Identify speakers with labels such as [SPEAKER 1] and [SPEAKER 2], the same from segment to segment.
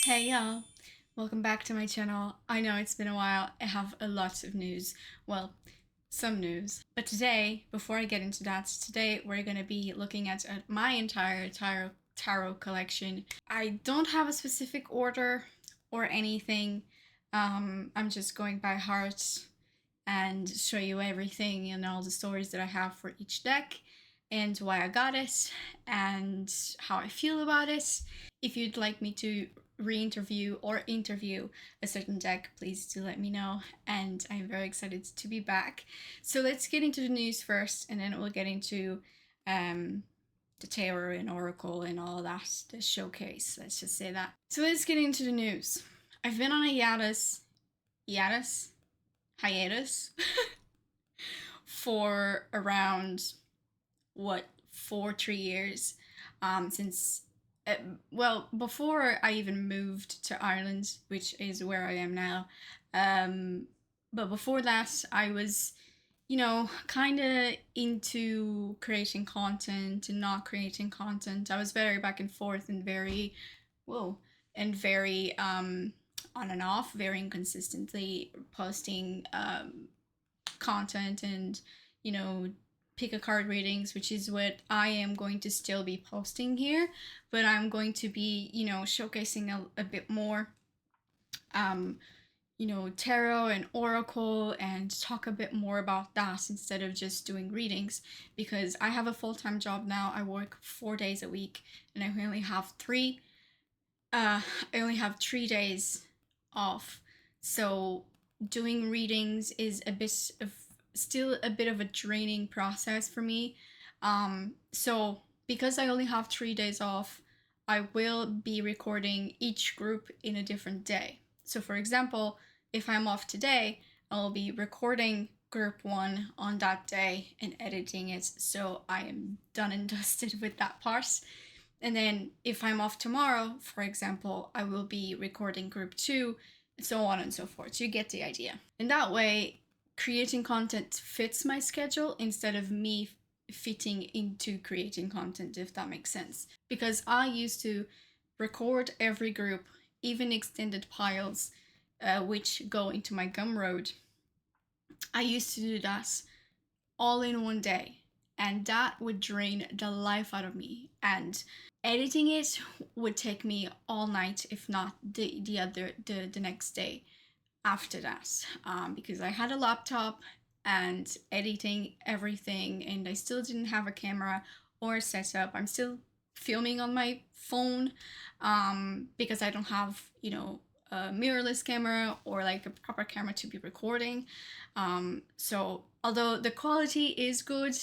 [SPEAKER 1] Hey y'all, welcome back to my channel. I know it's been a while, I have a lot of news. Well, some news. But today, before I get into that, today we're gonna be looking at my entire tarot collection. I don't have a specific order or anything. I'm just going by heart and show you everything and all the stories that I have for each deck and why I got it and how I feel about it. If you'd like me to re-interview or interview a certain deck, please do let me know, and I'm very excited to be back. So let's get into the news first, and then we'll get into the tarot and oracle and all that, the showcase, let's just say that. So let's get into the news. I've been on a hiatus for around what 3 years since before I even moved to Ireland, which is where I am now. But before that, I was, kind of into creating content and not creating content. I was very back and forth and very, whoa, and very on and off, very inconsistently posting content and, you know, pick a card readings, which is what I am going to still be posting here, but I'm going to be, showcasing a bit more, tarot and oracle and talk a bit more about that instead of just doing readings, because I have a full-time job now. I work 4 days a week and I only have I only have 3 days off. So doing readings is still a bit of a draining process for me. So because I only have 3 days off, I will be recording each group in a different day. So for example, if I'm off today, I'll be recording group one on that day and editing it, so I am done and dusted with that part. And then if I'm off tomorrow, for example, I will be recording group two, and so on and so forth. You get the idea. And that way, creating content fits my schedule instead of me fitting into creating content, if that makes sense. Because I used to record every group, even extended piles, which go into my Gumroad. I used to do that all in one day, and that would drain the life out of me. And editing it would take me all night, if not the next day after that, because I had a laptop and editing everything, and I still didn't have a camera or a setup. I'm still filming on my phone because I don't have, a mirrorless camera or like a proper camera to be recording. So although the quality is good,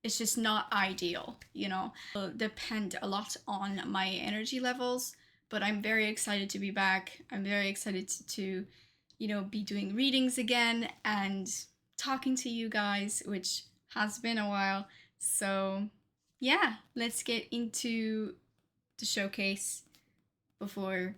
[SPEAKER 1] it's just not ideal, It'll depend a lot on my energy levels, but I'm very excited to be back. I'm very excited to be doing readings again and talking to you guys, which has been a while. So yeah, let's get into the showcase before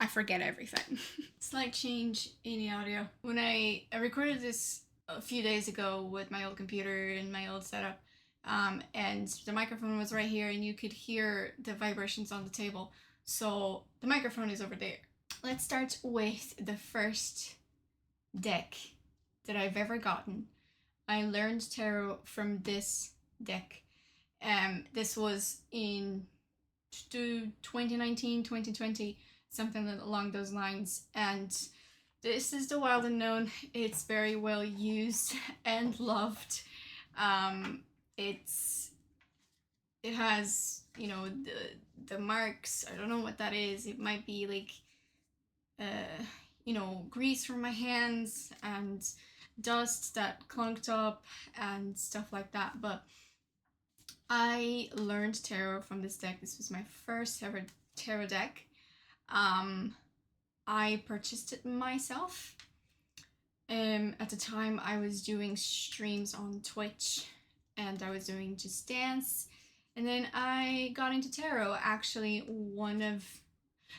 [SPEAKER 1] I forget everything. Slight change in the audio. When I recorded this a few days ago with my old computer and my old setup, and the microphone was right here, and you could hear the vibrations on the table. So the microphone is over there. Let's start with the first deck that I've ever gotten. I learned tarot from this deck. This was in 2019, 2020, something along those lines. And this is the Wild Unknown. It's very well used and loved. It has, the marks. I don't know what that is. It might be like grease from my hands and dust that clunked up and stuff like that. But I learned tarot from this deck. This was my first ever tarot deck. I purchased it myself. At the time, I was doing streams on Twitch, and I was doing Just Dance. And then I got into tarot. Actually, one of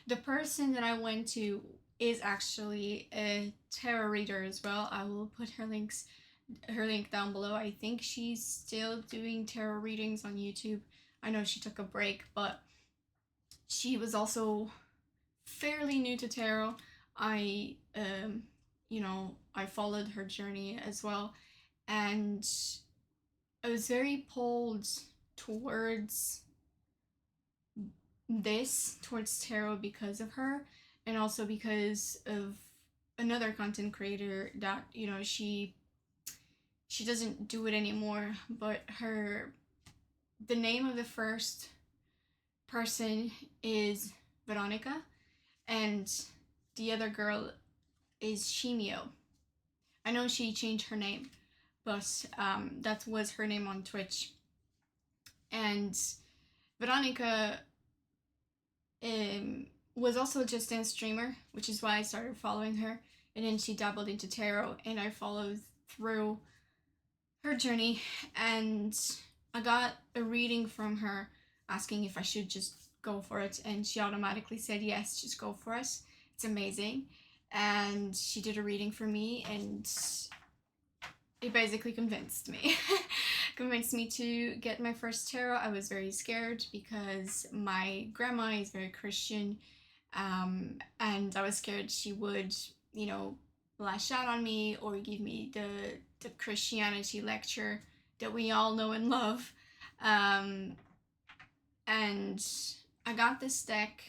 [SPEAKER 1] the person that I went to is actually a tarot reader as well. I will put her link down below. I think she's still doing tarot readings on YouTube. I know she took a break, but she was also fairly new to tarot. I, I followed her journey as well, and I was very pulled towards towards tarot because of her, and also because of another content creator that she doesn't do it anymore, but the name of the first person is Veronica, and the other girl is Shimio. I know she changed her name, but that was her name on Twitch. And Veronica was also just a streamer, which is why I started following her. And then she dabbled into tarot, and I followed through her journey. And I got a reading from her asking if I should just go for it, and she automatically said yes, just go for it. It's amazing. And she did a reading for me, and it basically convinced me. Convinced me to get my first tarot. I was very scared because my grandma is very Christian, and I was scared she would, lash out on me or give me the Christianity lecture that we all know and love. And I got this deck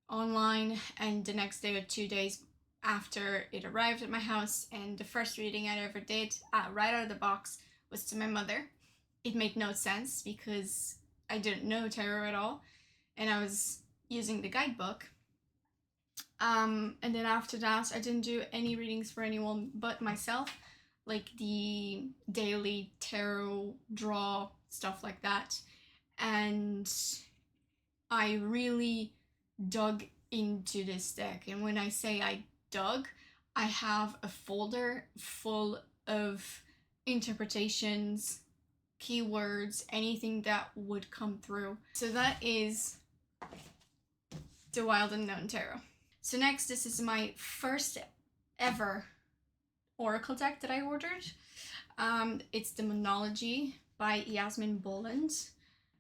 [SPEAKER 1] online, and the next day or 2 days after it arrived at my house, and the first reading I ever did, right out of the box, was to my mother. It made no sense because I didn't know tarot at all, and I was using the guidebook. And then after that, I didn't do any readings for anyone but myself, like the daily tarot draw, stuff like that. And I really dug into this deck. And when I say I dug, I have a folder full of interpretations, keywords, anything that would come through. So that is the Wild Unknown Tarot. So next, this is my first ever oracle deck that I ordered. It's Demonology by Yasmin Boland.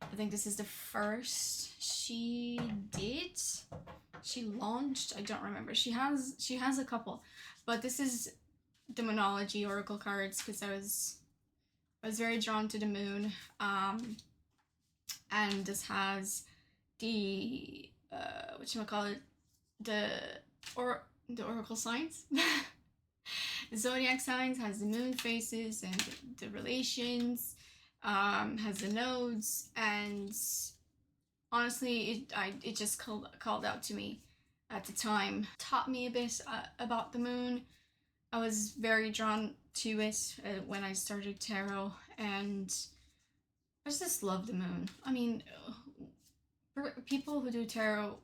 [SPEAKER 1] I think this is the first she did. She launched, I don't remember. She has a couple, but this is Demonology oracle cards because I was very drawn to the moon. And this has the whatchamacallit, the oracle signs. The zodiac signs, has the moon phases and the relations, has the nodes, and honestly, it just called out to me at the time. Taught me a bit about the moon. I was very drawn to it when I started tarot, and I just love the moon. I mean, for people who do tarot,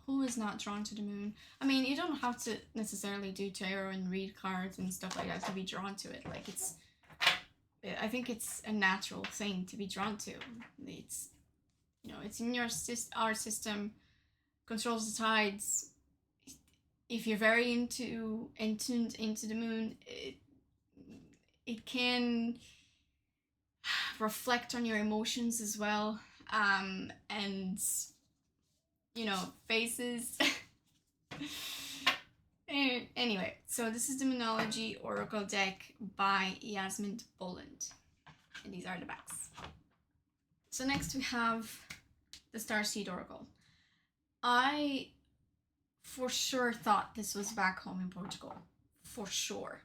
[SPEAKER 1] who is not drawn to the moon? I mean, you don't have to necessarily do tarot and read cards and stuff like that to be drawn to it. Like, I think it's a natural thing to be drawn to. It's, it's in our system, controls the tides. If you're very into the moon, it can reflect on your emotions as well. And faces. Anyway, so this is Demonology Oracle deck by Yasmin Boland, and these are the backs. So next we have the Starseed Oracle. I for sure thought this was back home in Portugal. For sure.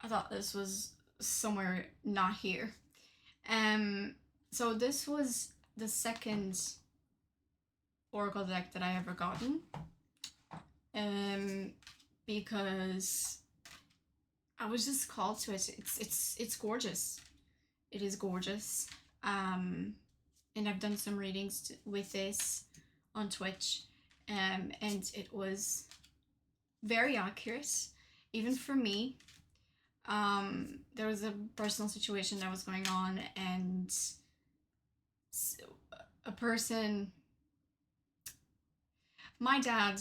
[SPEAKER 1] I thought this was somewhere not here. So this was the second oracle deck that I ever gotten, because I was just called to it. It's gorgeous. It is gorgeous. And I've done some readings with this on Twitch, and it was very accurate, even for me. There was a personal situation that was going on, and a person, my dad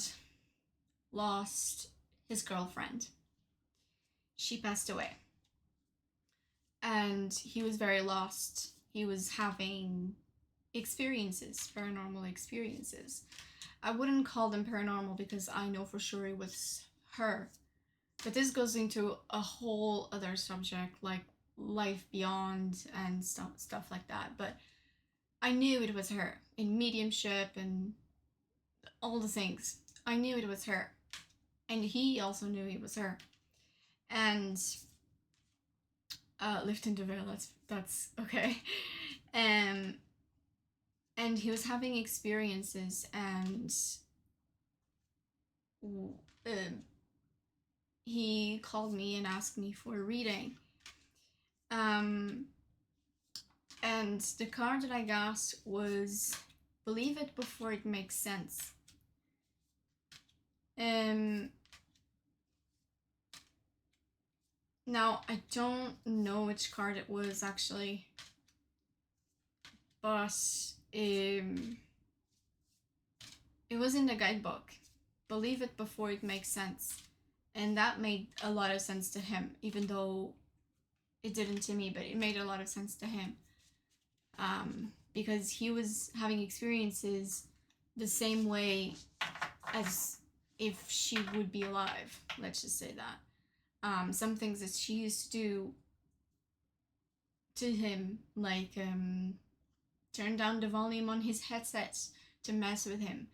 [SPEAKER 1] lost his girlfriend. She passed away, and he was very lost. He was having experiences, paranormal experiences. I wouldn't call them paranormal because I know for sure it was her. But this goes into a whole other subject like life beyond and stuff like that. But I knew it was her in mediumship and all the things. I knew it was her. And he also knew it was her. And lived in Deville, that's okay. Um and he was having experiences and um he called me and asked me for a reading. Um, and the card that I got was Believe It Before It Makes Sense. Now, I don't know which card it was actually, but it was in the guidebook. Believe it before it makes sense. And that made a lot of sense to him, even though it didn't to me, but it made a lot of sense to him. Because he was having experiences the same way as if she would be alive. Let's just say that. Some things that she used to do to him, like turn down the volume on his headsets to mess with him.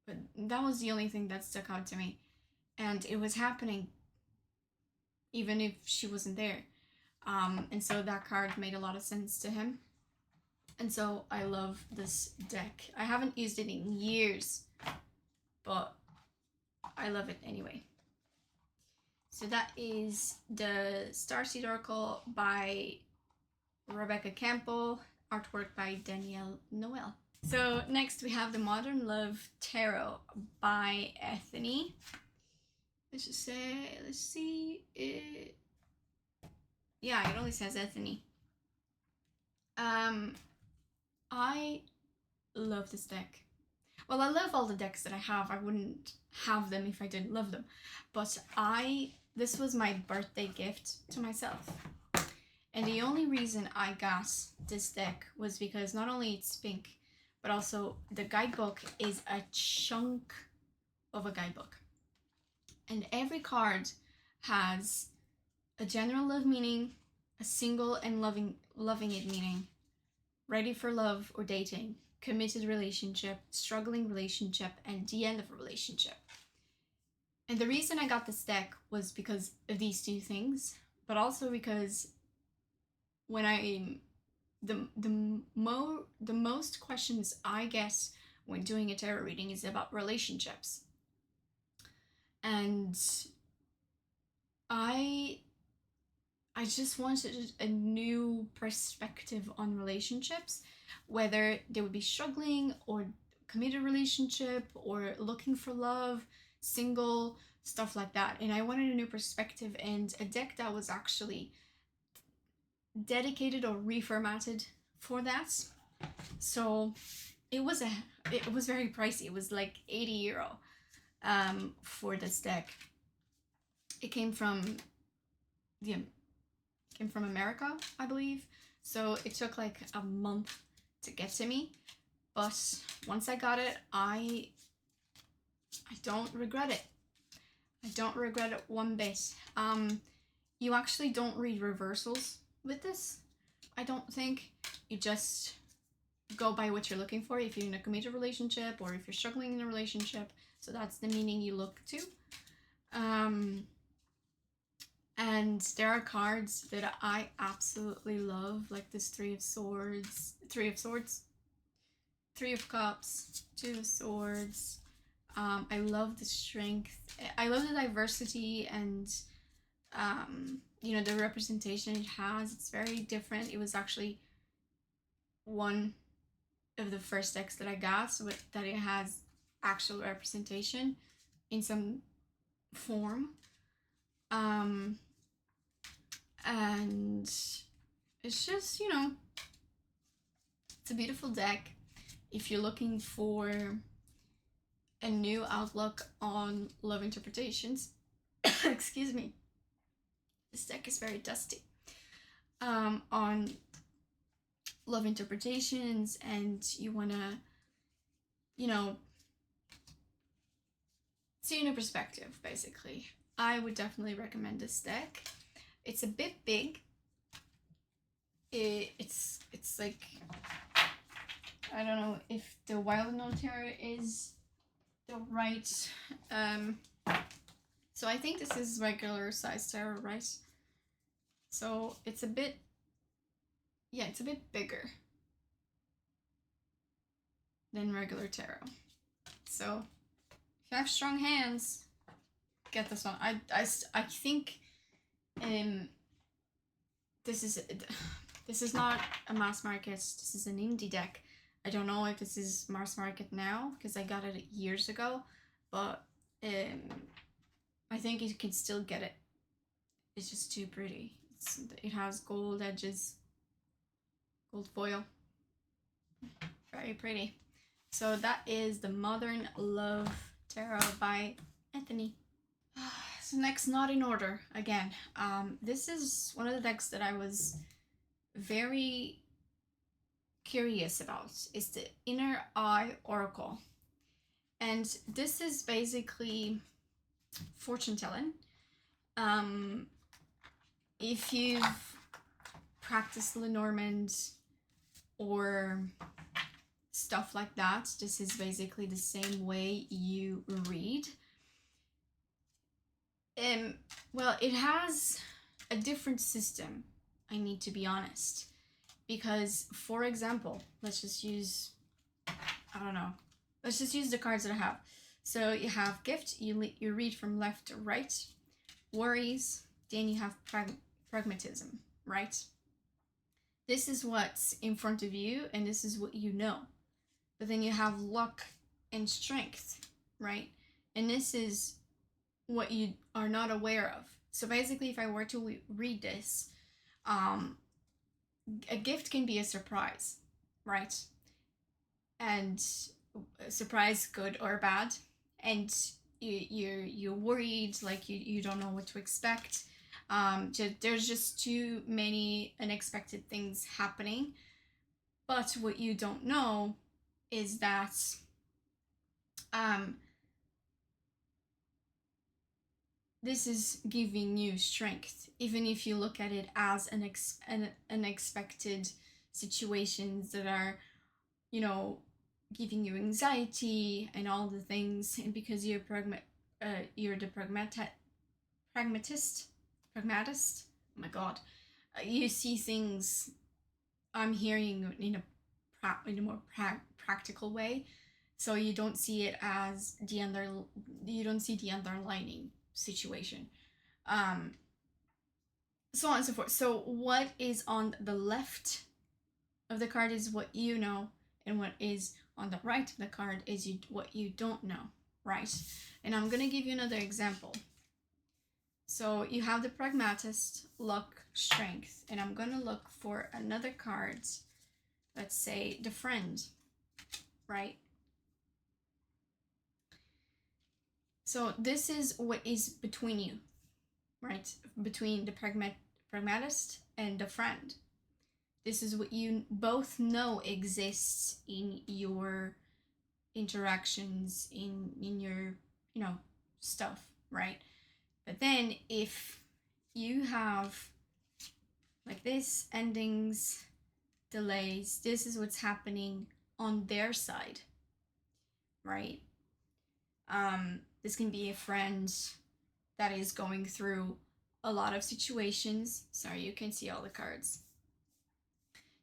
[SPEAKER 1] But that was the only thing that stuck out to me. And it was happening even if she wasn't there. And so that card made a lot of sense to him. And so I love this deck. I haven't used it in years, but I love it anyway. So that is the Starseed Oracle by Rebecca Campbell, artwork by Danielle Noel. So next we have the Modern Love Tarot by Ethany. Let's just say, let's see. Yeah, it only says Ethany. I love this deck. Well, I love all the decks that I have. I wouldn't have them if I didn't love them. But this was my birthday gift to myself. And the only reason I got this deck was because not only it's pink, but also the guidebook is a chunk of a guidebook. And every card has a general love meaning, a single and loving it meaning, ready for love or dating, committed relationship, struggling relationship, and the end of a relationship. And the reason I got this deck was because of these two things, but also because when the most questions I get when doing a tarot reading is about relationships. And I just wanted a new perspective on relationships, whether they would be struggling or committed relationship or looking for love, single, stuff like that. And I wanted a new perspective and a deck that was actually dedicated or reformatted for that. So it was very pricey. It was like €80 for this deck. It came from America, I believe. So it took like a month to get to me. But once I got it, I don't regret it. I don't regret it one bit. You actually don't read reversals with this, I don't think. You just go by what you're looking for if you're in a committed relationship or if you're struggling in a relationship. So that's the meaning you look to. And there are cards that I absolutely love, like this Three of Cups, Two of Swords. I love the strength. I love the diversity and the representation it has. It's very different. It was actually one of the first decks that I got, so that it has actual representation in some form. And it's just, it's a beautiful deck if you're looking for a new outlook on love interpretations. Excuse me. This deck is very dusty. On love interpretations and you want to, you know, see a new perspective, basically, I would definitely recommend this deck. It's a bit big. It's like, I don't know if the Wild Note Tarot is the right. So I think this is regular size tarot, right? So it's a bit, yeah, it's a bit bigger than regular tarot. So if you have strong hands, get this one. I think this is not a mass market. This is an indie deck. I don't know if this is mass market now because I got it years ago, but I think you can still get it. It's just too pretty. It has gold edges, gold foil. Very pretty. So that is the Modern Love Tarot by Anthony. So next, not in order again. This is one of the decks that I was very curious about. It's the Inner Eye Oracle, and this is basically fortune telling. If you've practiced Lenormand or stuff like that, this is basically the same way you read. Well, it has a different system, I need to be honest, because, for example, let's just use, I don't know, let's just use the cards that I have. So you have gift, you read from left to right, worries, then you have pragmatism, right? This is what's in front of you, and this is what you know. But then you have luck and strength, right? And this is what you are not aware of. So basically, if I were to read this, a gift can be a surprise, right? And a surprise, good or bad, and you're worried, like you don't know what to expect. There's just too many unexpected things happening. But what you don't know is that this is giving you strength, even if you look at it as an unexpected situations that are, you know, giving you anxiety and all the things. And because you're the pragmatist. Oh my god, you see things. I'm hearing in a more practical way, so you don't see it as you don't see the underlining situation, so on and so forth. So what is on the left of the card is what you know, and what is on the right of the card is what you don't know, right? And I'm gonna give you another example. So you have the pragmatist, luck, strength, and I'm gonna look for another card. Let's say the friend, right? So this is what is between you, right? Between the pragmatist and the friend. This is what you both know exists in your interactions, in your, you know, stuff, right? But then if you have like this, endings, delays, this is what's happening on their side, right? This can be a friend that is going through a lot of situations. Sorry, you can see all the cards.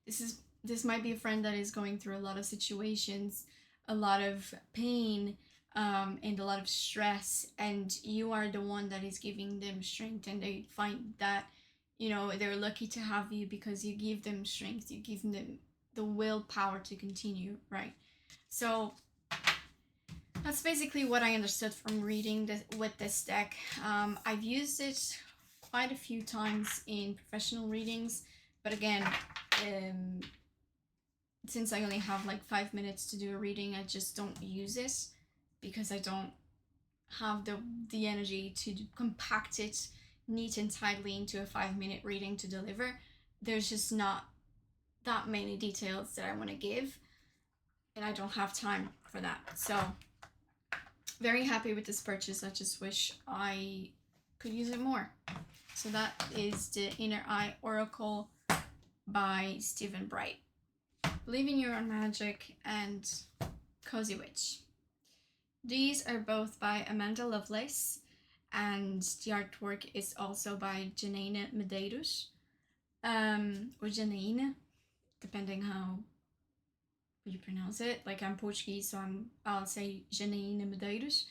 [SPEAKER 1] This might be a friend that is going through a lot of situations, a lot of pain, and a lot of stress, and you are the one that is giving them strength, and they find that, you know, they're lucky to have you because you give them strength, you give them the willpower to continue, right? So that's basically what I understood from reading with this deck. I've used it quite a few times in professional readings, but again, since I only have like 5 minutes to do a reading, I just don't use it because I don't have the energy to compact it neat and tidily into a 5-minute reading to deliver. There's just not that many details that I want to give, and I don't have time for that. So very happy with this purchase. I just wish I could use it more. So that is the Inner Eye Oracle by Stephen Bright. Believe in Your Own Magic and Cozy Witch. These are both by Amanda Lovelace, and the artwork is also by Janaína Medeiros, or Janaína, depending how you pronounce it. Like, I'm Portuguese, so I'll say Janaína Medeiros.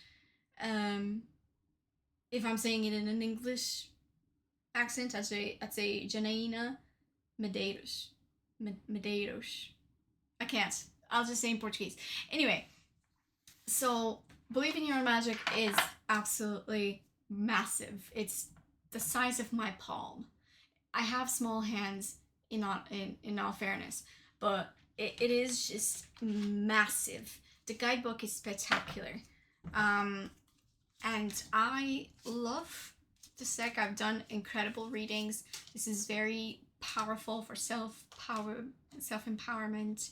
[SPEAKER 1] If I'm saying it in an English accent, I'd say Janaína Medeiros. Medeiros. I can't. I'll just say in Portuguese. Anyway, so Believe in Your Own Magic is absolutely massive. It's the size of my palm. I have small hands, in all fairness, but it is just massive. The guidebook is spectacular. And I love this deck. I've done incredible readings. This is very powerful for self-empowerment,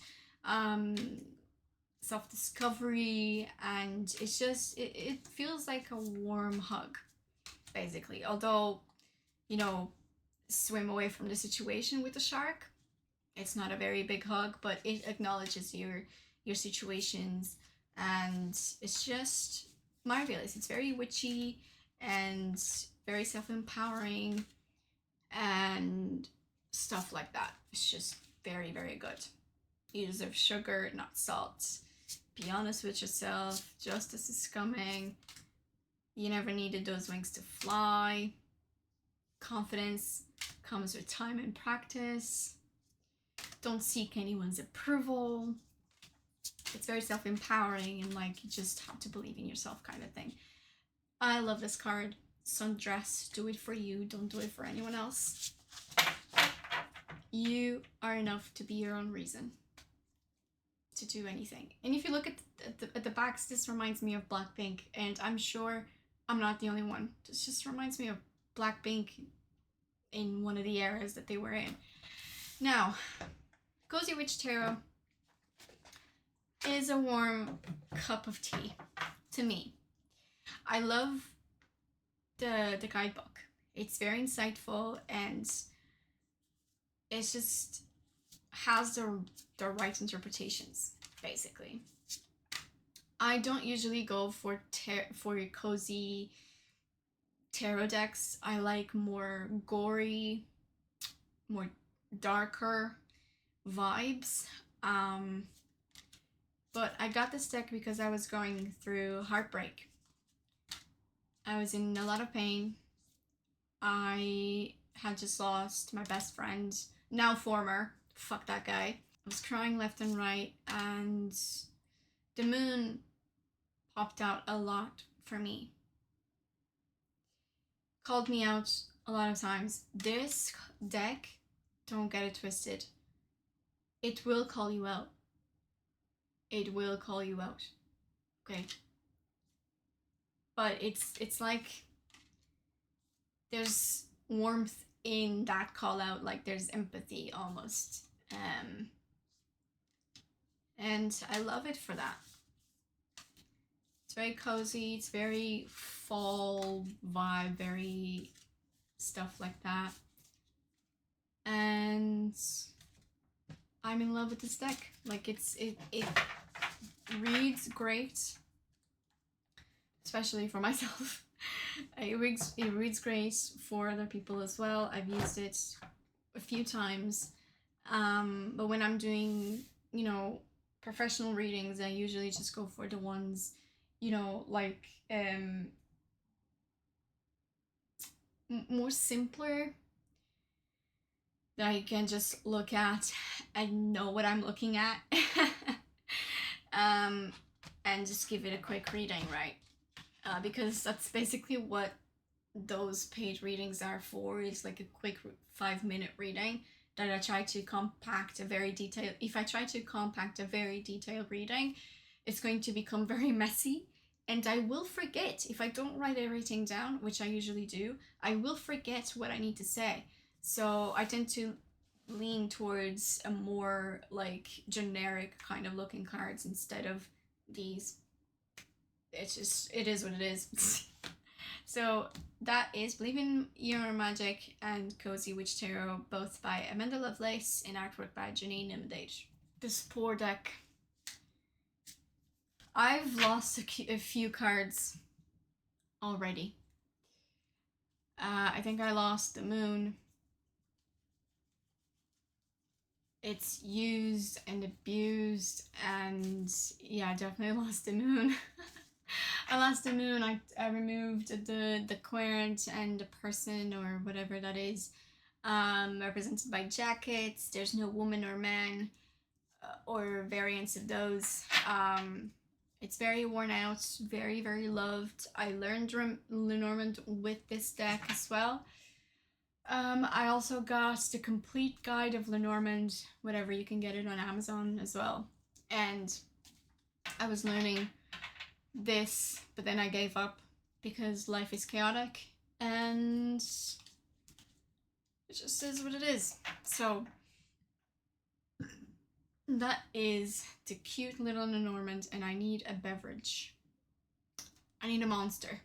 [SPEAKER 1] self-discovery, and it's just, it feels like a warm hug, basically. Although, you know, swim away from the situation with the shark, it's not a very big hug, but it acknowledges your situations, and it's just marvelous. It's very witchy and very self-empowering and stuff like that. It's just very, very good. You deserve sugar, not salt. Be honest with yourself. Justice is coming. You never needed those wings to fly. Confidence comes with time and practice. Don't seek anyone's approval. It's very self-empowering, and like, you just have to believe in yourself kind of thing. I love this card. Sundress, do it for you, don't do it for anyone else. You are enough to be your own reason to do anything. And if you look at the backs, this reminds me of Blackpink, and I'm sure I'm not the only one. This just reminds me of Blackpink in one of the eras that they were in. Now, Cozy Witch Tarot is a warm cup of tea to me. I love the guidebook. It's very insightful, and it's just has the right interpretations, basically. I don't usually go for cozy tarot decks. I like more gory, more darker vibes. But I got this deck because I was going through heartbreak. I was in a lot of pain. I had just lost my best friend, now former, fuck that guy. I was crying left and right, and the moon popped out a lot for me. Called me out a lot of times. This deck, don't get it twisted, it will call you out. It will call you out. Okay? But it's like there's warmth in that call out, like there's empathy almost. And I love it for that. It's very cozy, it's very fall vibe, very stuff like that. And I'm in love with this deck. Like, it reads great, especially for myself. It reads great for other people as well. I've used it a few times, but when I'm doing, you know, professional readings, I usually just go for the ones, you know, like more simpler, that I can just look at and know what I'm looking at. And just give it a quick reading, right? Because that's basically what those paid readings are for. It's like a quick 5-minute reading that I try to compact a very detailed. If I try to compact a very detailed reading, it's going to become very messy, and I will forget. If I don't write everything down, which I usually do, I will forget what I need to say. So I tend to lean towards a more like generic kind of looking cards instead of these. It's just, it is what it is. So that is Believe in Your Magic and Cozy Witch Tarot, both by Amanda Lovelace and artwork by Janine Imdage. This poor deck. I've lost a few cards already. I think I lost the moon. It's used and abused, and yeah, I definitely lost the moon. I lost the moon. I removed the querent and the person or whatever that is, represented by jackets. There's no woman or man or variants of those. It's very worn out, very, very loved. I learned Lenormand with this deck as well. I also got the complete guide of Lenormand, whatever, you can get it on Amazon as well. And I was learning this, but then I gave up because life is chaotic and it just is what it is. So that is the cute little Lenormand, and I need a beverage. I need a monster.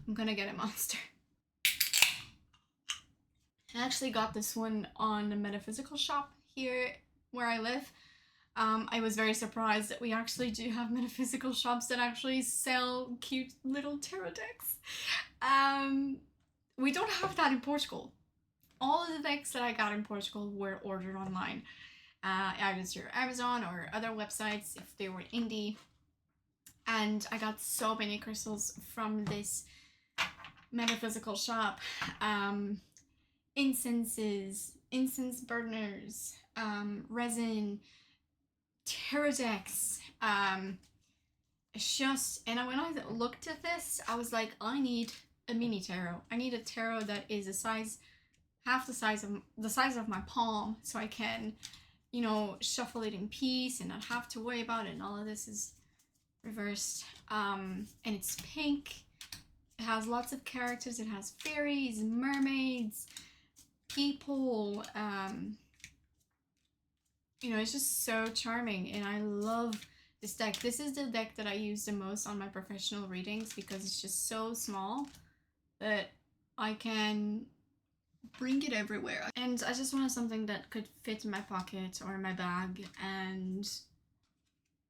[SPEAKER 1] I'm gonna get a monster. I actually got this one on the Metaphysical shop here where I live. I was very surprised that we actually do have metaphysical shops that actually sell cute little tarot decks. We don't have that in Portugal. All of the decks that I got in Portugal were ordered online, either through Amazon or other websites if they were indie. And I got so many crystals from this metaphysical shop. Incenses, incense burners, resin, tarot decks. It's just, and when I looked at this, I was like, I need a mini tarot. I need a tarot that is a size, half the size of my palm, so I can, you know, shuffle it in peace and not have to worry about it. And all of this is reversed. And it's pink. It has lots of characters. It has fairies, mermaids, people. You know, it's just so charming, and I love this deck. This is the deck that I use the most on my professional readings because it's just so small that I can bring it everywhere. And I just wanted something that could fit in my pocket or in my bag, and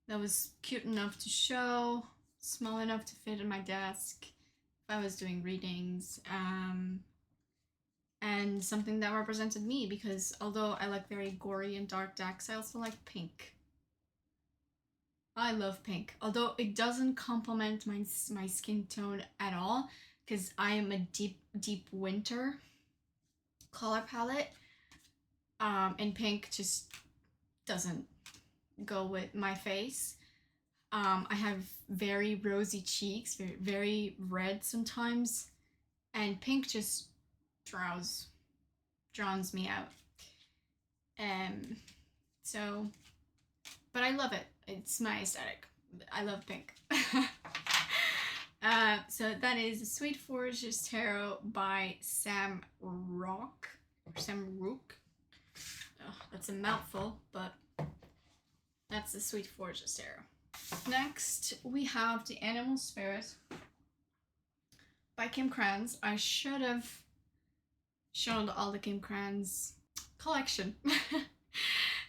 [SPEAKER 1] that was cute enough to show, small enough to fit in my desk if I was doing readings, and something that represented me, because although I like very gory and dark decks, I also like pink. I love pink, although it doesn't complement my skin tone at all, because I am a deep winter color palette, and pink just doesn't go with my face. I have very rosy cheeks, very red sometimes, and pink just drowns me out. So, but I love it. It's my aesthetic. I love pink. So that is Sweet Forge's Tarot by Sam Rock, or Sam Rook. Oh, that's a mouthful, but that's the Sweet Forge's Tarot. Next, we have The Animal Spirit by Kim Krans. I should have shown all the Kim Krans collection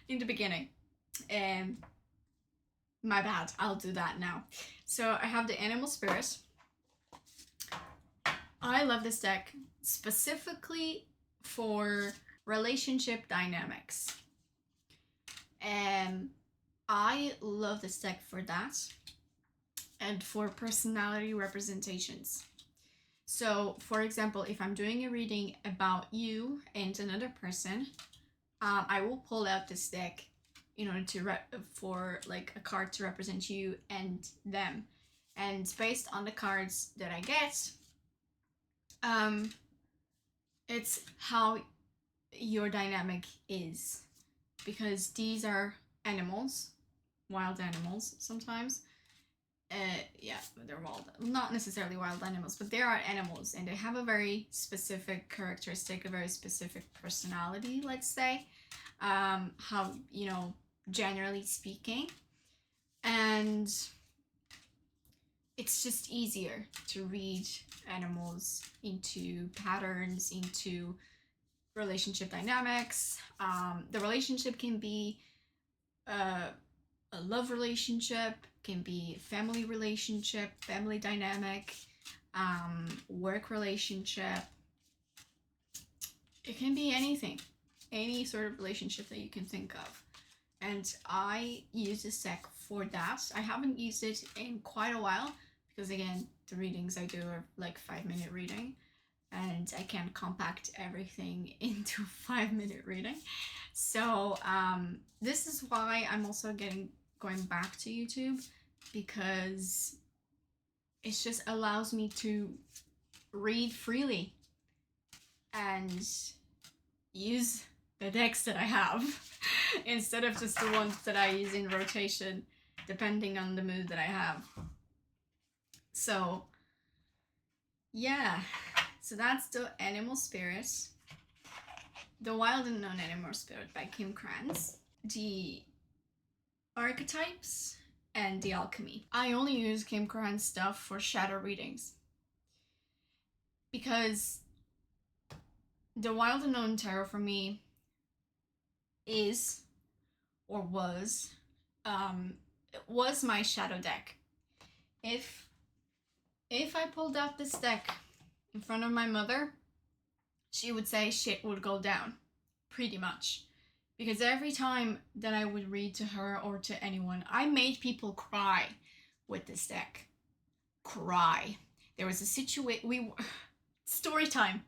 [SPEAKER 1] in the beginning. My bad, I'll do that now. So I have The Animal Spirit. I love this deck specifically for relationship dynamics. I love this deck for that, and for personality representations. So, for example, if I'm doing a reading about you and another person, I will pull out this deck in order to for like a card to represent you and them, and based on the cards that I get, it's how your dynamic is, because these are animals, wild animals sometimes, Yeah, they're wild. Not necessarily wild animals, but they are animals, and they have a very specific characteristic, a very specific personality. Let's say, how generally speaking, and it's just easier to read animals into patterns, into relationship dynamics. The relationship can be uh, a love relationship, can be family relationship, family dynamic, work relationship. It can be anything, any sort of relationship that you can think of. And I use this deck for that. I haven't used it in quite a while because, again, the readings I do are like 5-minute reading, and I can't compact everything into 5-minute reading. So this is why I'm also going back to YouTube, because it just allows me to read freely and use the decks that I have instead of just the ones that I use in rotation depending on the mood that I have. So yeah, so that's the Animal Spirit, The Wild Unknown Animal Spirit by Kim Krans, the Archetypes, and the Alchemy. I only use Kim Krans stuff for shadow readings because the Wild Unknown Tarot for me is, or was my shadow deck. If I pulled out this deck in front of my mother, she would say shit would go down, pretty much. Because every time that I would read to her or to anyone, I made people cry with this deck. Cry. There was a situation, story time.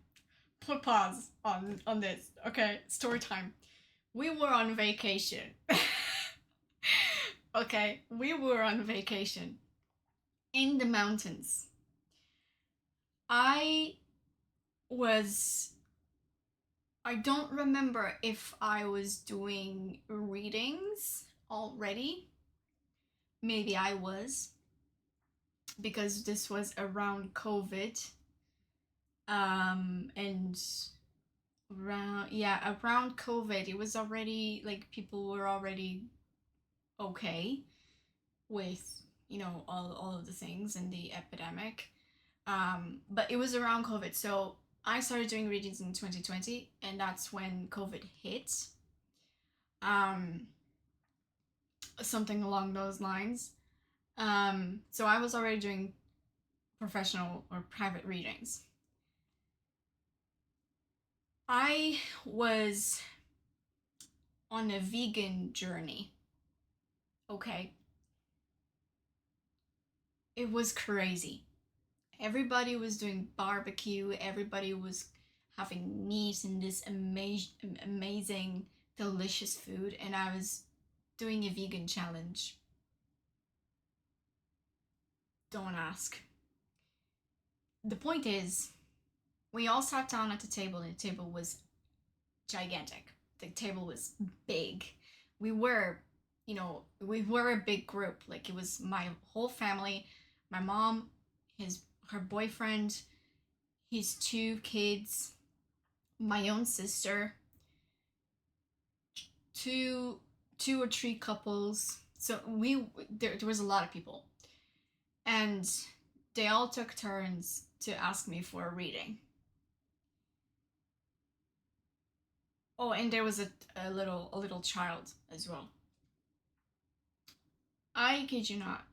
[SPEAKER 1] Put pause on this. Okay, story time. We were on vacation. Okay, we were on vacation in the mountains. I was I don't remember if I was doing readings already. Maybe I was, because this was around COVID. And around COVID, it was already like people were already okay with all of the things and the epidemic. But it was around COVID, so I started doing readings in 2020, and that's when COVID hit. Um, Something along those lines. So I was already doing professional or private readings. I was on a vegan journey. Okay. It was crazy. Everybody was doing barbecue, everybody was having meat and this amazing, delicious food, and I was doing a vegan challenge. Don't ask. The point is, we all sat down at the table, and the table was gigantic. The table was big. We were, we were a big group. Like, it was my whole family, my mom, her boyfriend, his 2 kids, my own sister, two or three couples. So there was a lot of people, and they all took turns to ask me for a reading. Oh, and there was a little child as well. I kid you not.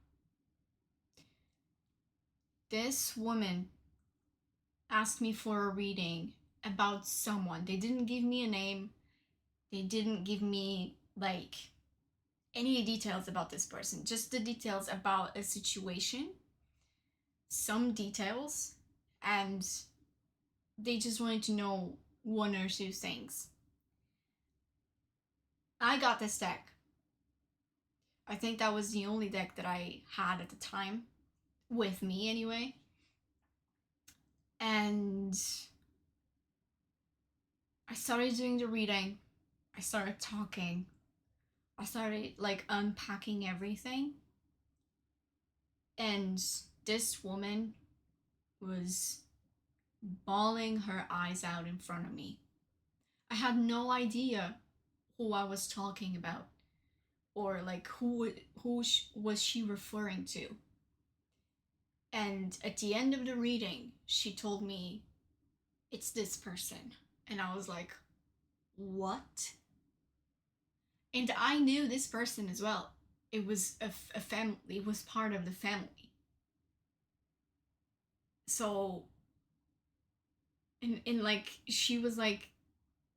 [SPEAKER 1] This woman asked me for a reading about someone. They didn't give me a name. They didn't give me like any details about this person, just the details about a situation, some details, and they just wanted to know 1 or 2 things. I got this deck. I think that was the only deck that I had at the time, with me anyway. And I started doing the reading. I started talking. I started like unpacking everything. And this woman was bawling her eyes out in front of me. I had no idea who I was talking about, or like was she referring to. And at the end of the reading, she told me, it's this person. And I was like, what? And I knew this person as well. It was a family, it was part of the family. So, and like, she was like,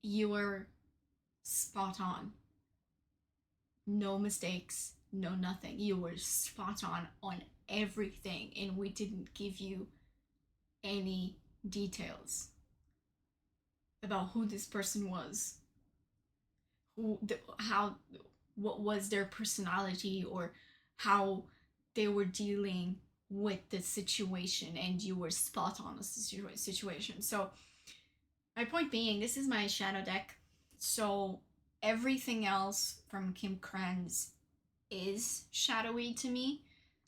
[SPEAKER 1] you were spot on. No mistakes, no nothing. You were spot on everything, and we didn't give you any details about who this person was, how, what was their personality, or how they were dealing with the situation, and you were spot on the situation. So my point being, this is my shadow deck. So everything else from Kim Kranz is shadowy to me.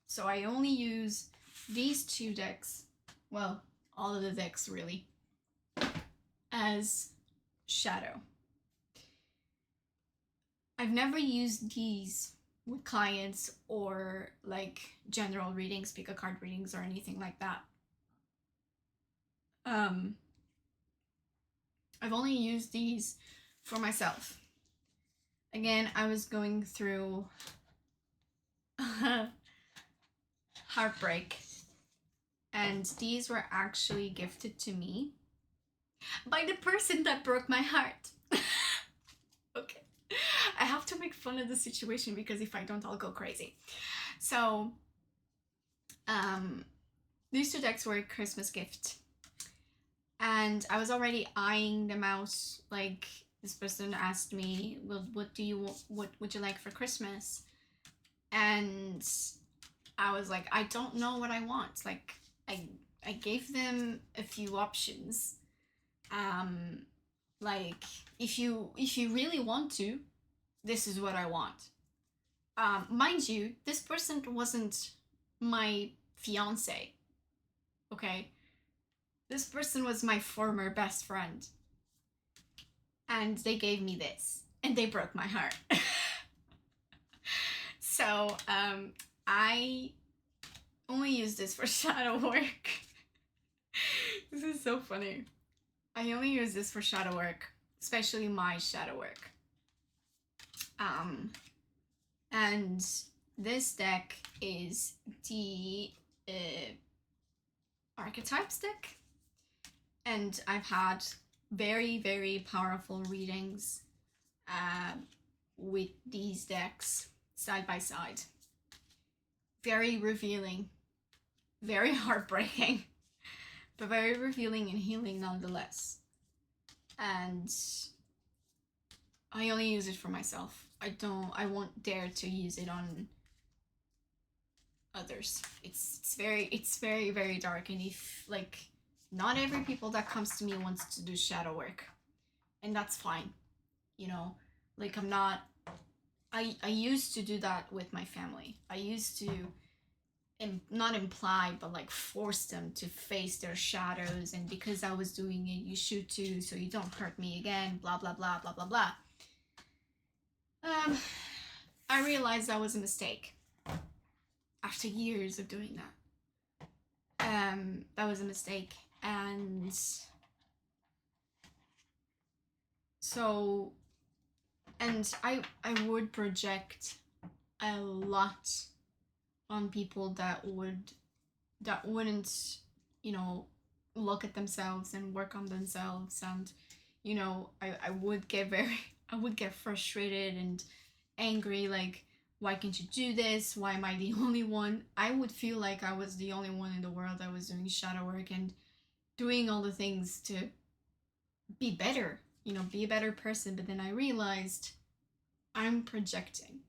[SPEAKER 1] So I only use these two decks, well, all of the decks really, as shadow. I've never used these with clients or like general readings, pick a card readings, or anything like that. I've only used these for myself. Again, I was going through heartbreak, and these were actually gifted to me by the person that broke my heart. Okay. I have to make fun of the situation because if I don't, I'll go crazy. So, these two decks were a Christmas gift. And I was already eyeing them out. Like, this person asked me, well, what would you like for Christmas? And I was like, I don't know what I want. Like, I gave them a few options. Like, if you really want to, this is what I want. Mind you, this person wasn't my fiance. Okay? This person was my former best friend. And they gave me this. And they broke my heart. So, I only use this for shadow work. This is so funny. I only use this for shadow work, especially my shadow work. And this deck is the Archetypes deck. And I've had very, very powerful readings with these decks side by side. Very revealing, very heartbreaking, but very revealing and healing nonetheless. And I only use it for myself. I won't dare to use it on others. It's very, very dark, and if, like, not every people that comes to me wants to do shadow work, and that's fine. You know, like, I used to do that with my family. I used to not imply, but like force them to face their shadows, and because I was doing it, you should too, so you don't hurt me again, blah blah blah blah blah blah. I realized that was a mistake after years of doing that. That was a mistake, and so, and I would project a lot on people that wouldn't, you know, look at themselves and work on themselves. And, you know, I would get I would get frustrated and angry, like, why can't you do this? Why am I the only one? I would feel like I was the only one in the world that was doing shadow work and doing all the things to be better, you know, be a better person. But then I realized I'm projecting.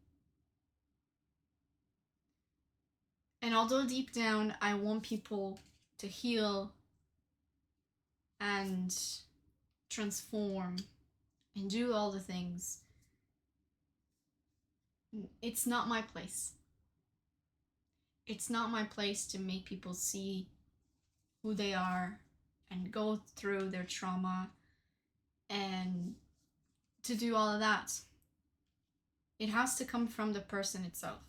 [SPEAKER 1] And although deep down I want people to heal and transform and do all the things, it's not my place. it's not my place to make people see who they are and go through their trauma and to do all of that. It has to come from the person itself.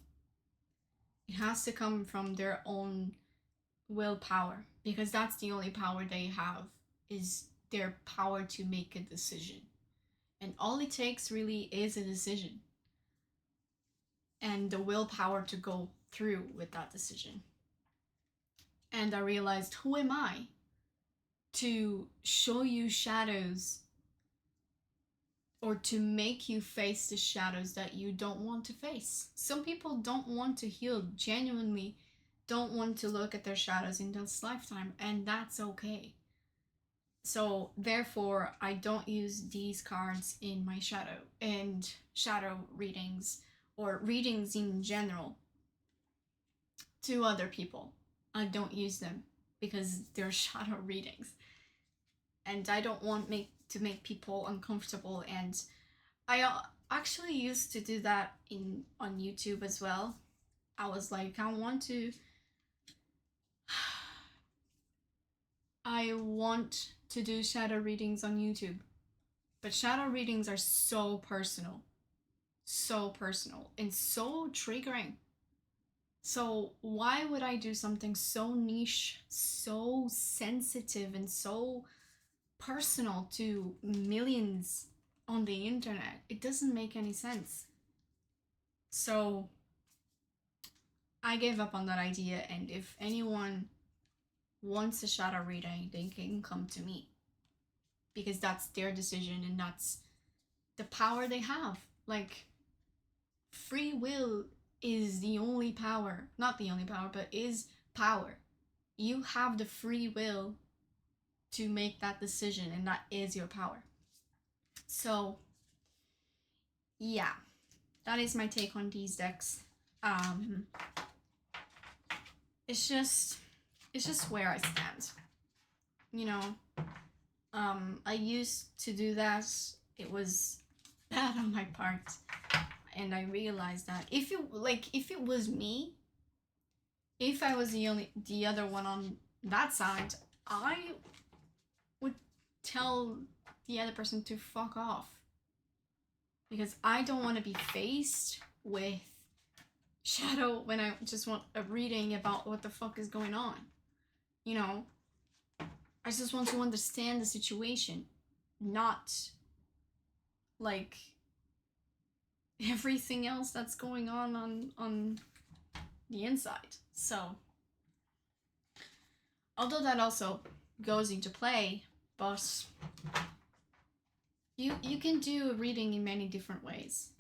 [SPEAKER 1] It has to come from their own willpower, because that's the only power they have, is their power to make a decision. And all it takes really is a decision and the willpower to go through with that decision. And I realized, who am I to show you shadows or to make you face the shadows that you don't want to face? Some people don't want to heal, genuinely don't want to look at their shadows in this lifetime, and that's okay. So therefore, I don't use these cards in my shadow readings or readings in general to other people. I don't use them because they're shadow readings, and I don't want to make people uncomfortable. And I actually used to do that on YouTube as well. I was like, I want to do shadow readings on YouTube, but shadow readings are so personal and so triggering. So why would I do something so niche, so sensitive, and so personal to millions on the internet? It doesn't make any sense. So I gave up on that idea, and if anyone wants a shadow reading, they can come to me, because that's their decision and that's the power they have. Like, free will is the only power, not the only power, but is power. You have the free will to make that decision, and that is your power. So yeah, that is my take on these decks. It's just where I stand, you know. I used to do that. It was bad on my part, and I realized that if it was me, if I was the other one on that side, I would tell the other person to fuck off, because I don't want to be faced with shadow when I just want a reading about what the fuck is going on. You know, I just want to understand the situation, not like everything else that's going on the inside. So although that also goes into play, but you can do a reading in many different ways.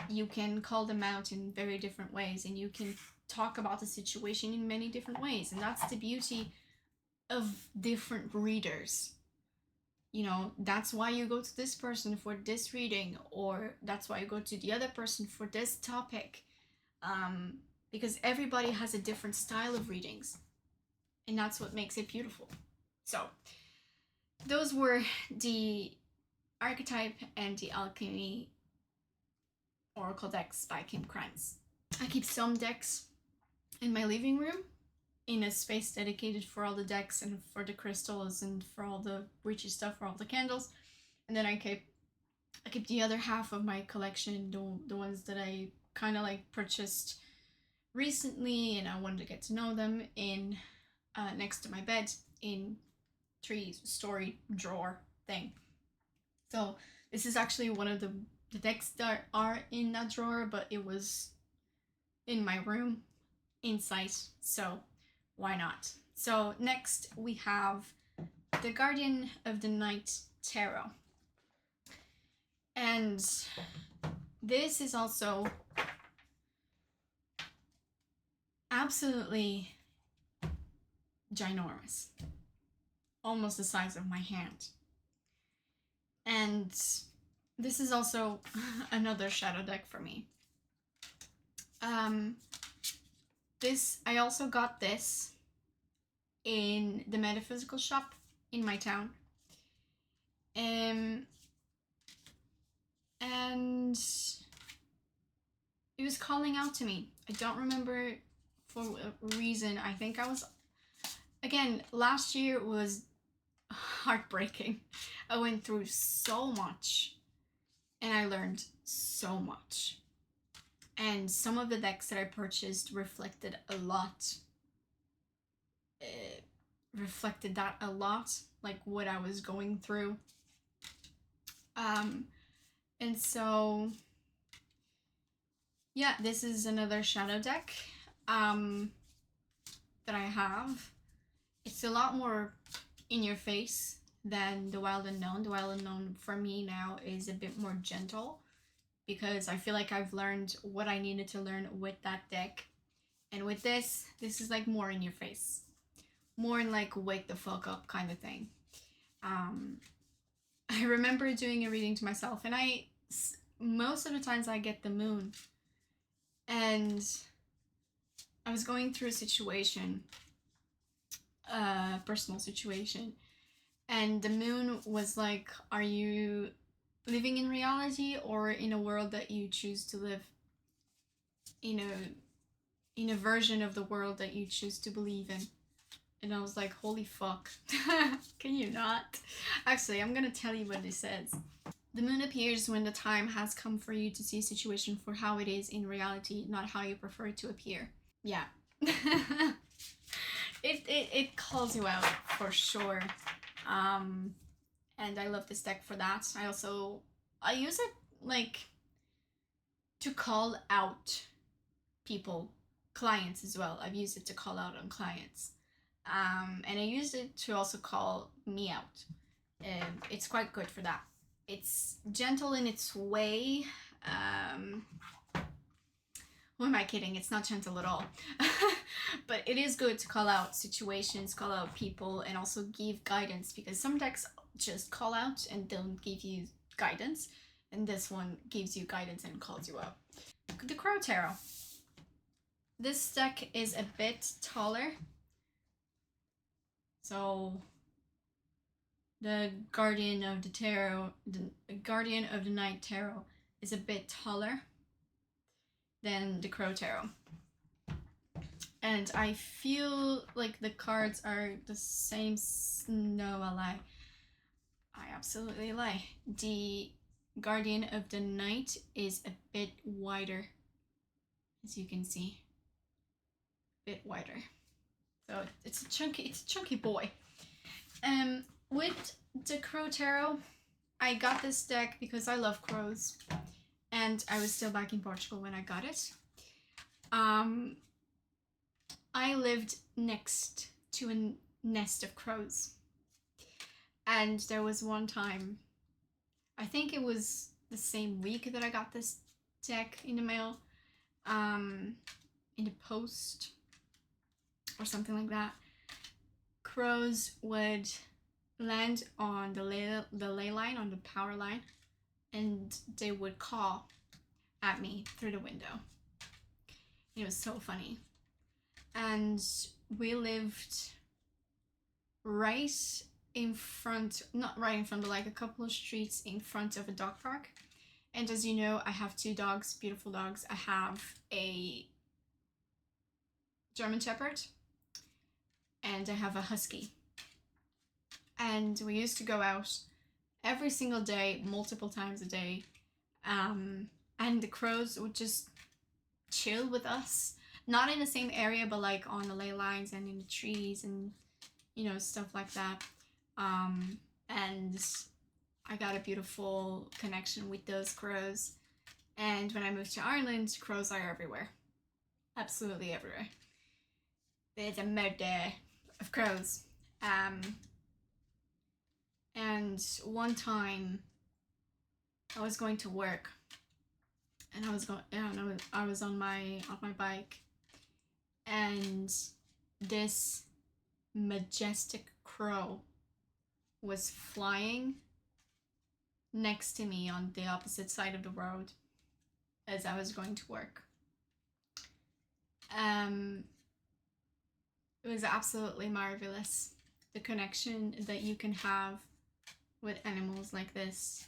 [SPEAKER 1] You can call them out in very different ways, and you can talk about the situation in many different ways, and that's the beauty of different readers. You know, that's why you go to this person for this reading, or that's why you go to the other person for this topic, because everybody has a different style of readings, and that's what makes it beautiful. So those were the Archetype and the Alchemy Oracle decks by Kim Krantz. I keep some decks in my living room in a space dedicated for all the decks and for the crystals and for all the witchy stuff, for all the candles. And then I keep the other half of my collection, the ones that I kind of like purchased recently and I wanted to get to know them, in next to my bed in 3-story drawer thing. So this is actually one of the decks that are in that drawer, but it was in my room inside, so why not? So next we have the Guardian of the Night Tarot, and this is also absolutely ginormous, almost the size of my hand. And this is also another shadow deck for me. I also got this in the metaphysical shop in my town. And it was calling out to me. I don't remember for a reason. I think I was, again, last year was heartbreaking. I went through so much and I learned so much. And some of the decks that I purchased reflected a lot. Reflected that a lot, like what I was going through. And so, yeah, this is another shadow deck that I have. It's a lot more in your face than the Wild Unknown. The Wild Unknown for me now is a bit more gentle because I feel like I've learned what I needed to learn with that deck. And with this is like more in your face. More in like wake the fuck up kind of thing. I remember doing a reading to myself, and most of the times I get the moon. And I was going through a situation, a personal situation, and the moon was like, are you living in reality or in a world that you choose to live in a version of the world that you choose to believe in? And I was like, holy fuck. Can you not? Actually, I'm gonna tell you what it says. The moon appears when the time has come for you to see a situation for how it is in reality, not how you prefer it to appear. Yeah. it calls you out for sure. And I love this deck for that. I use it like to call out people, clients as well. I've used it to call out on clients. And I used it to also call me out. It's quite good for that. It's gentle in its way. Who am I kidding? It's not gentle at all. But it is good to call out situations, call out people, and also give guidance, because some decks just call out and don't give you guidance, and this one gives you guidance and calls you out. The Crow Tarot. This deck is a bit taller. So the Guardian of the Tarot, the Guardian of the Night Tarot is a bit taller than the Crow Tarot. And I feel like the cards are the same. No, I lie. I absolutely lie. The Guardian of the Night is a bit wider, as you can see. A bit wider. So it's a chunky boy. With the Crow Tarot, I got this deck because I love crows, and I was still back in Portugal when I got it. I lived next to a nest of crows, and there was one time, I think it was the same week that I got this deck in the mail, in the post or something like that. Crows would land on the ley line, on the power line, and they would caw at me through the window. It was so funny. And we lived right in front, not right in front, but like a couple of streets in front of a dog park. And as you know, I have 2 dogs, beautiful dogs. I have a German Shepherd and I have a Husky. And we used to go out every single day, multiple times a day. And the crows would just chill with us. Not in the same area, but like on the ley lines and in the trees and, you know, stuff like that. And I got a beautiful connection with those crows. And when I moved to Ireland, crows are everywhere. Absolutely everywhere. There's a murder of crows. And one time I was going to work, and I was on my bike, and this majestic crow was flying next to me on the opposite side of the road as I was going to work. It was absolutely marvelous, the connection that you can have with animals like this.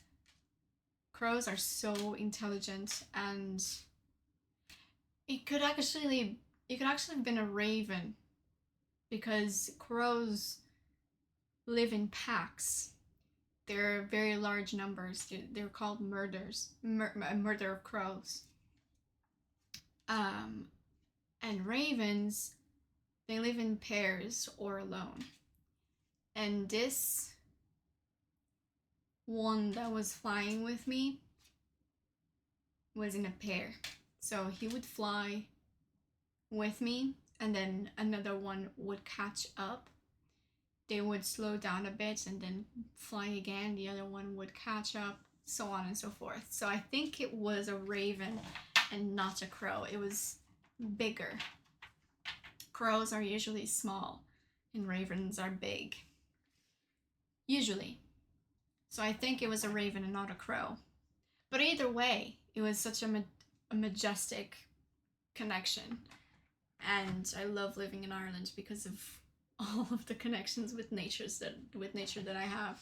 [SPEAKER 1] Crows are so intelligent, and it could actually it could actually have been a raven because crows live in packs. They're very large numbers. They're called murders, a murder of crows. Um, and ravens, they live in pairs or alone. And this one that was flying with me was in a pair. So he would fly with me, and then another one would catch up. They would slow down a bit and then fly again. The other one would catch up, so on and so forth. So I think it was a raven and not a crow. It was bigger. Crows are usually small and ravens are big. Usually. So I think it was a raven and not a crow. But either way, it was such a majestic connection. And I love living in Ireland because of all of the connections with nature that I have.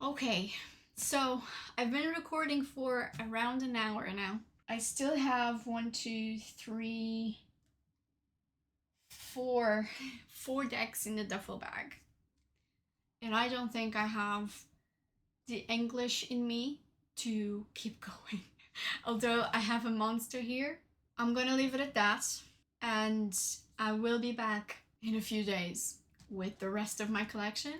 [SPEAKER 1] Okay, so I've been recording for around an hour now. I still have four decks in the duffel bag. And I don't think I have the English in me to keep going. Although I have a monster here, I'm gonna leave it at that. And I will be back in a few days with the rest of my collection,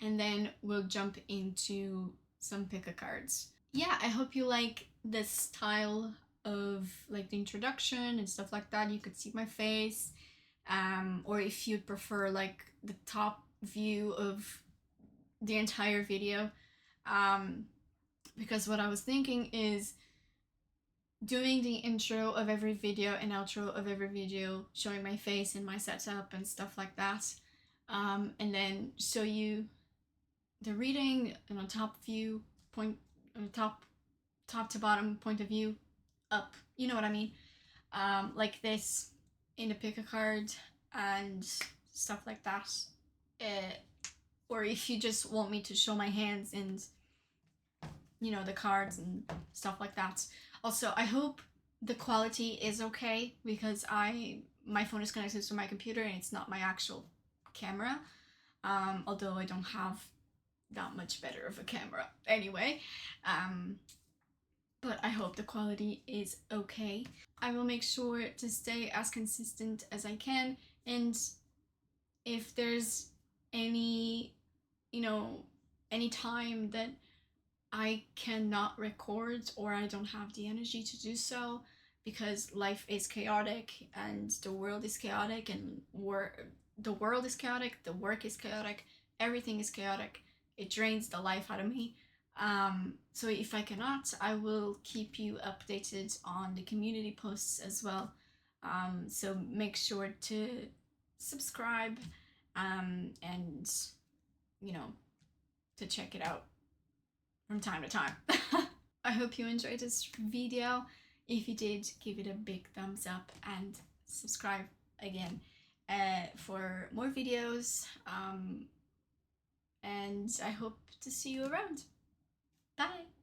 [SPEAKER 1] and then we'll jump into some pick a cards. Yeah, I hope you like this style of like the introduction and stuff like that. You could see my face, or if you'd prefer like the top view of the entire video, because what I was thinking is doing the intro of every video and outro of every video, showing my face and my setup and stuff like that, and then show you the reading and a top view point, top to bottom point of view, up, you know what I mean, like this in a pick a card and stuff like that. Or if you just want me to show my hands and you know the cards and stuff like that. Also, I hope the quality is okay because my phone is connected to my computer and it's not my actual camera, although I don't have that much better of a camera anyway, but I hope the quality is okay. I will make sure to stay as consistent as I can, and if there's any, any time that I cannot record or I don't have the energy to do so because life is chaotic and the world is chaotic and the world is chaotic, the work is chaotic, everything is chaotic. It drains the life out of me. So if I cannot, I will keep you updated on the community posts as well. So make sure to subscribe, and to check it out from time to time. I hope you enjoyed this video. If you did, give it a big thumbs up and subscribe again for more videos. And I hope to see you around. Bye!